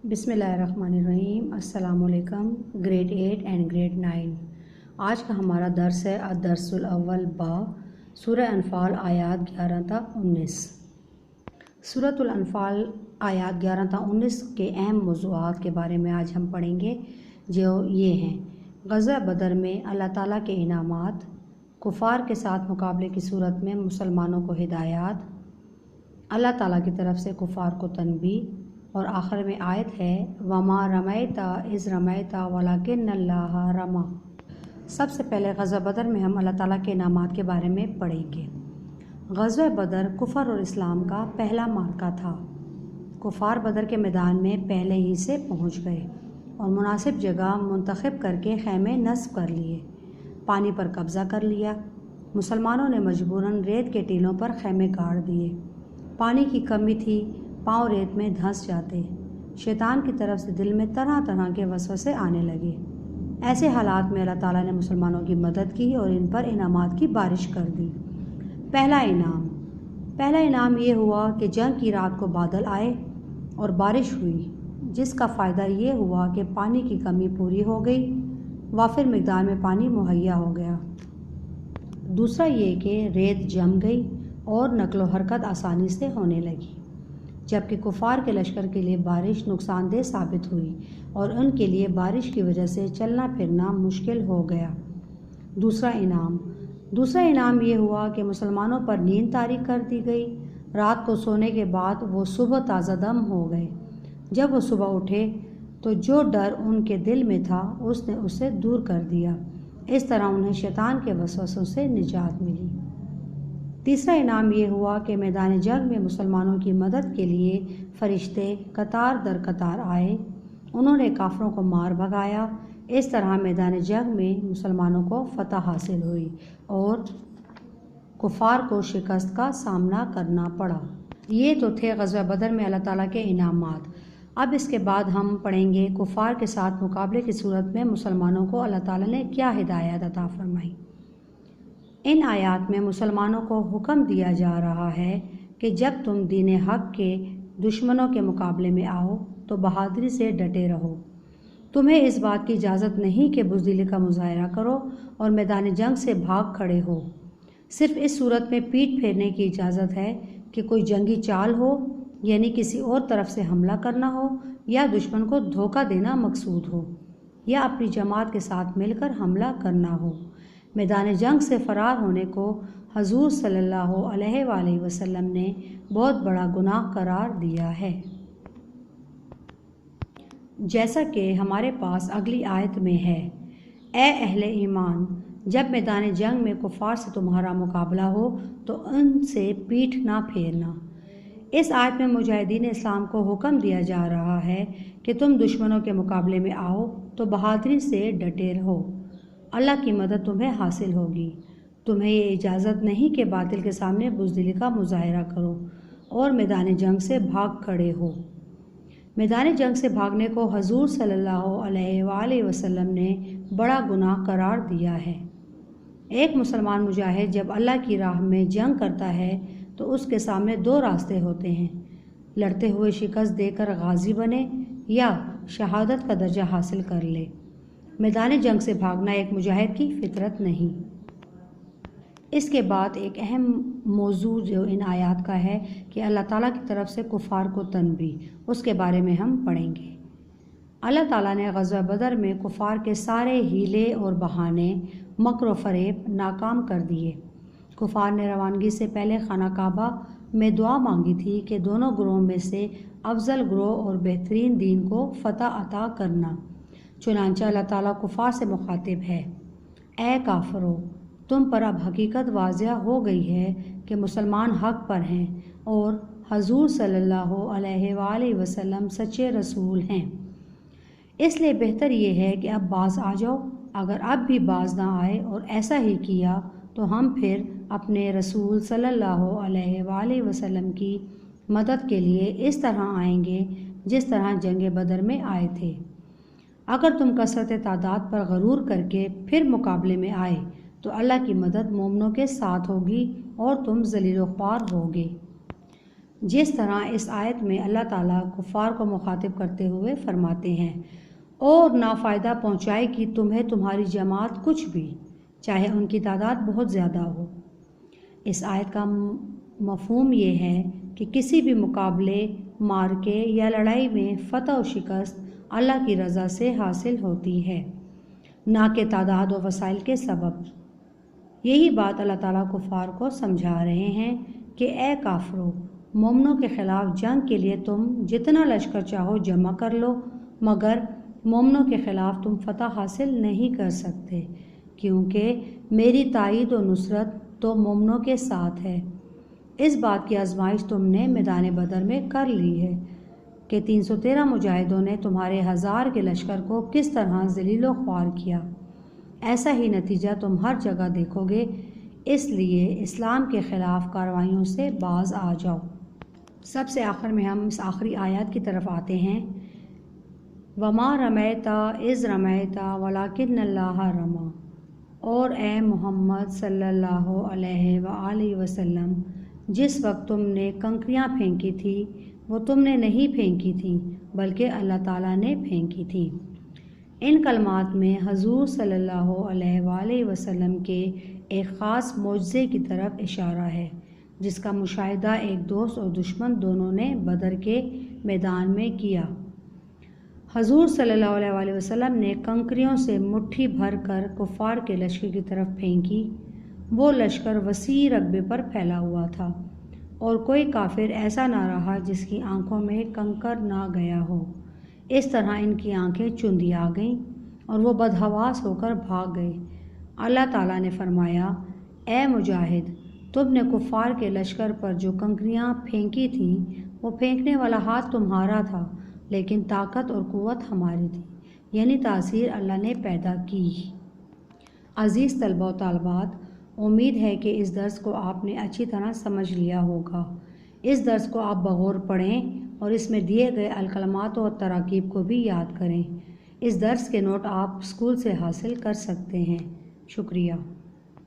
بسم اللہ الرحمن الرحیم۔ السلام علیکم۔ گریڈ 8 اینڈ گریڈ 9 آج کا ہمارا درس ہے الدرس الاول با سورہ انفال آیات 11 تا 19۔ سورۃ الانفال آیات 11 تا 19 کے اہم موضوعات کے بارے میں آج ہم پڑھیں گے، جو یہ ہیں: غزوہ بدر میں اللہ تعالیٰ کے انعامات، کفار کے ساتھ مقابلے کی صورت میں مسلمانوں کو ہدایات، اللہ تعالیٰ کی طرف سے کفار کو تنبیہ، اور آخر میں آیت ہے وما رمیت اذ رمیت ولکن اللہ رمی۔ سب سے پہلے غزوہ بدر میں ہم اللہ تعالیٰ کے انعامات کے بارے میں پڑھیں گے۔ غزوہ بدر کفر اور اسلام کا پہلا معرکہ تھا۔ کفار بدر کے میدان میں پہلے ہی سے پہنچ گئے اور مناسب جگہ منتخب کر کے خیمے نصب کر لیے، پانی پر قبضہ کر لیا۔ مسلمانوں نے مجبوراً ریت کے ٹیلوں پر خیمے گاڑ دیے۔ پانی کی کمی تھی، پاؤں ریت میں دھنس جاتے۔ شیطان کی طرف سے دل میں طرح طرح کے وسوسے آنے لگے۔ ایسے حالات میں اللہ تعالیٰ نے مسلمانوں کی مدد کی اور ان پر انعامات کی بارش کر دی۔ پہلا انعام یہ ہوا کہ جنگ کی رات کو بادل آئے اور بارش ہوئی، جس کا فائدہ یہ ہوا کہ پانی کی کمی پوری ہو گئی، وافر مقدار میں پانی مہیا ہو گیا۔ دوسرا یہ کہ ریت جم گئی اور نقل و حرکت آسانی سے ہونے لگی، جبکہ کفار کے لشکر کے لیے بارش نقصان دہ ثابت ہوئی اور ان کے لیے بارش کی وجہ سے چلنا پھرنا مشکل ہو گیا۔ دوسرا انعام یہ ہوا کہ مسلمانوں پر نیند طاری کر دی گئی۔ رات کو سونے کے بعد وہ صبح تازہ دم ہو گئے۔ جب وہ صبح اٹھے تو جو ڈر ان کے دل میں تھا اس نے اسے دور کر دیا۔ اس طرح انہیں شیطان کے وسوسوں سے نجات ملی۔ تیسرا انعام یہ ہوا کہ میدان جنگ میں مسلمانوں کی مدد کے لیے فرشتے قطار در قطار آئے، انہوں نے کافروں کو مار بھگایا۔ اس طرح میدان جنگ میں مسلمانوں کو فتح حاصل ہوئی اور کفار کو شکست کا سامنا کرنا پڑا۔ یہ تو تھے غزوہ بدر میں اللہ تعالیٰ کے انعامات۔ اب اس کے بعد ہم پڑھیں گے کفار کے ساتھ مقابلے کی صورت میں مسلمانوں کو اللہ تعالیٰ نے کیا ہدایت عطا فرمائی۔ ان آیات میں مسلمانوں کو حکم دیا جا رہا ہے کہ جب تم دین حق کے دشمنوں کے مقابلے میں آؤ تو بہادری سے ڈٹے رہو۔ تمہیں اس بات کی اجازت نہیں کہ بزدلی کا مظاہرہ کرو اور میدان جنگ سے بھاگ کھڑے ہو۔ صرف اس صورت میں پیٹھ پھیرنے کی اجازت ہے کہ کوئی جنگی چال ہو، یعنی کسی اور طرف سے حملہ کرنا ہو یا دشمن کو دھوکہ دینا مقصود ہو، یا اپنی جماعت کے ساتھ مل کر حملہ کرنا ہو۔ میدان جنگ سے فرار ہونے کو حضور صلی اللہ علیہ وآلہ وسلم نے بہت بڑا گناہ قرار دیا ہے، جیسا کہ ہمارے پاس اگلی آیت میں ہے: اے اہل ایمان، جب میدان جنگ میں کفار سے تمہارا مقابلہ ہو تو ان سے پیٹھ نہ پھیرنا۔ اس آیت میں مجاہدین اسلام کو حکم دیا جا رہا ہے کہ تم دشمنوں کے مقابلے میں آؤ تو بہادری سے ڈٹے رہو، اللہ کی مدد تمہیں حاصل ہوگی۔ تمہیں یہ اجازت نہیں کہ باطل کے سامنے بزدلی کا مظاہرہ کرو اور میدان جنگ سے بھاگ کھڑے ہو۔ میدان جنگ سے بھاگنے کو حضور صلی اللہ علیہ وآلہ وسلم نے بڑا گناہ قرار دیا ہے۔ ایک مسلمان مجاہد جب اللہ کی راہ میں جنگ کرتا ہے تو اس کے سامنے دو راستے ہوتے ہیں: لڑتے ہوئے شکست دے کر غازی بنے یا شہادت کا درجہ حاصل کر لے۔ میدان جنگ سے بھاگنا ایک مجاہد کی فطرت نہیں۔ اس کے بعد ایک اہم موضوع جو ان آیات کا ہے کہ اللہ تعالیٰ کی طرف سے کفار کو تنبیہ، اس کے بارے میں ہم پڑھیں گے۔ اللہ تعالیٰ نے غزوہ بدر میں کفار کے سارے ہیلے اور بہانے، مکر و فریب ناکام کر دیے۔ کفار نے روانگی سے پہلے خانہ کعبہ میں دعا مانگی تھی کہ دونوں گروہوں میں سے افضل گروہ اور بہترین دین کو فتح عطا کرنا۔ چنانچہ اللہ تعالیٰ کفار سے مخاطب ہے: اے کافرو، تم پر اب حقیقت واضح ہو گئی ہے کہ مسلمان حق پر ہیں اور حضور صلی اللہ علیہ وآلہ وسلم سچے رسول ہیں۔ اس لیے بہتر یہ ہے کہ اب باز آ جاؤ۔ اگر اب بھی باز نہ آئے اور ایسا ہی کیا تو ہم پھر اپنے رسول صلی اللہ علیہ وآلہ وسلم کی مدد کے لیے اس طرح آئیں گے جس طرح جنگ بدر میں آئے تھے۔ اگر تم کثرت تعداد پر غرور کر کے پھر مقابلے میں آئے تو اللہ کی مدد مومنوں کے ساتھ ہوگی اور تم ذلیل و خوار ہوگے۔ جس طرح اس آیت میں اللہ تعالیٰ کفار کو مخاطب کرتے ہوئے فرماتے ہیں، اور نہ فائدہ پہنچائے گی تمہیں تمہاری جماعت کچھ بھی، چاہے ان کی تعداد بہت زیادہ ہو۔ اس آیت کا مفہوم یہ ہے کہ کسی بھی مقابلے، مارکے یا لڑائی میں فتح و شکست اللہ کی رضا سے حاصل ہوتی ہے، نہ کہ تعداد و وسائل کے سبب۔ یہی بات اللہ تعالیٰ کفار کو سمجھا رہے ہیں کہ اے کافرو، مومنوں کے خلاف جنگ کے لیے تم جتنا لشکر چاہو جمع کر لو، مگر مومنوں کے خلاف تم فتح حاصل نہیں کر سکتے، کیونکہ میری تائید و نصرت تو مومنوں کے ساتھ ہے۔ اس بات کی آزمائش تم نے میدان بدر میں کر لی ہے کہ 313 مجاہدوں نے تمہارے 1000 کے لشکر کو کس طرح ذلیل و خوار کیا۔ ایسا ہی نتیجہ تم ہر جگہ دیکھو گے، اس لیے اسلام کے خلاف کارروائیوں سے باز آ جاؤ۔ سب سے آخر میں ہم اس آخری آیات کی طرف آتے ہیں، وَمَا رَمَيْتَ إِذْ رَمَيْتَ وَلَكِنَّ اللَّهَ رَمَى، اور اے محمد صلی اللہ علیہ وآلہ وسلم، جس وقت تم نے کنکریاں پھینکی تھی وہ تم نے نہیں پھینکی تھیں بلکہ اللہ تعالیٰ نے پھینکی تھیں۔ ان کلمات میں حضور صلی اللہ علیہ وآلہ وسلم کے ایک خاص معجزے کی طرف اشارہ ہے، جس کا مشاہدہ ایک دوست اور دشمن دونوں نے بدر کے میدان میں کیا۔ حضور صلی اللہ علیہ وآلہ وسلم نے کنکریوں سے مٹھی بھر کر کفار کے لشکر کی طرف پھینکی۔ وہ لشکر وسیع رقبے پر پھیلا ہوا تھا، اور کوئی کافر ایسا نہ رہا جس کی آنکھوں میں کنکر نہ گیا ہو۔ اس طرح ان کی آنکھیں چندی آ گئیں اور وہ بدحواس ہو کر بھاگ گئے۔ اللہ تعالیٰ نے فرمایا، اے مجاہد، تم نے کفار کے لشکر پر جو کنکریاں پھینکی تھیں وہ پھینکنے والا ہاتھ تمہارا تھا، لیکن طاقت اور قوت ہماری تھی، یعنی تاثیر اللہ نے پیدا کی۔ عزیز طلبہ و طالبات، امید ہے کہ اس درس کو آپ نے اچھی طرح سمجھ لیا ہوگا۔ اس درس کو آپ بغور پڑھیں اور اس میں دیے گئے الکلمات و تراکیب کو بھی یاد کریں۔ اس درس کے نوٹ آپ اسکول سے حاصل کر سکتے ہیں۔ شکریہ۔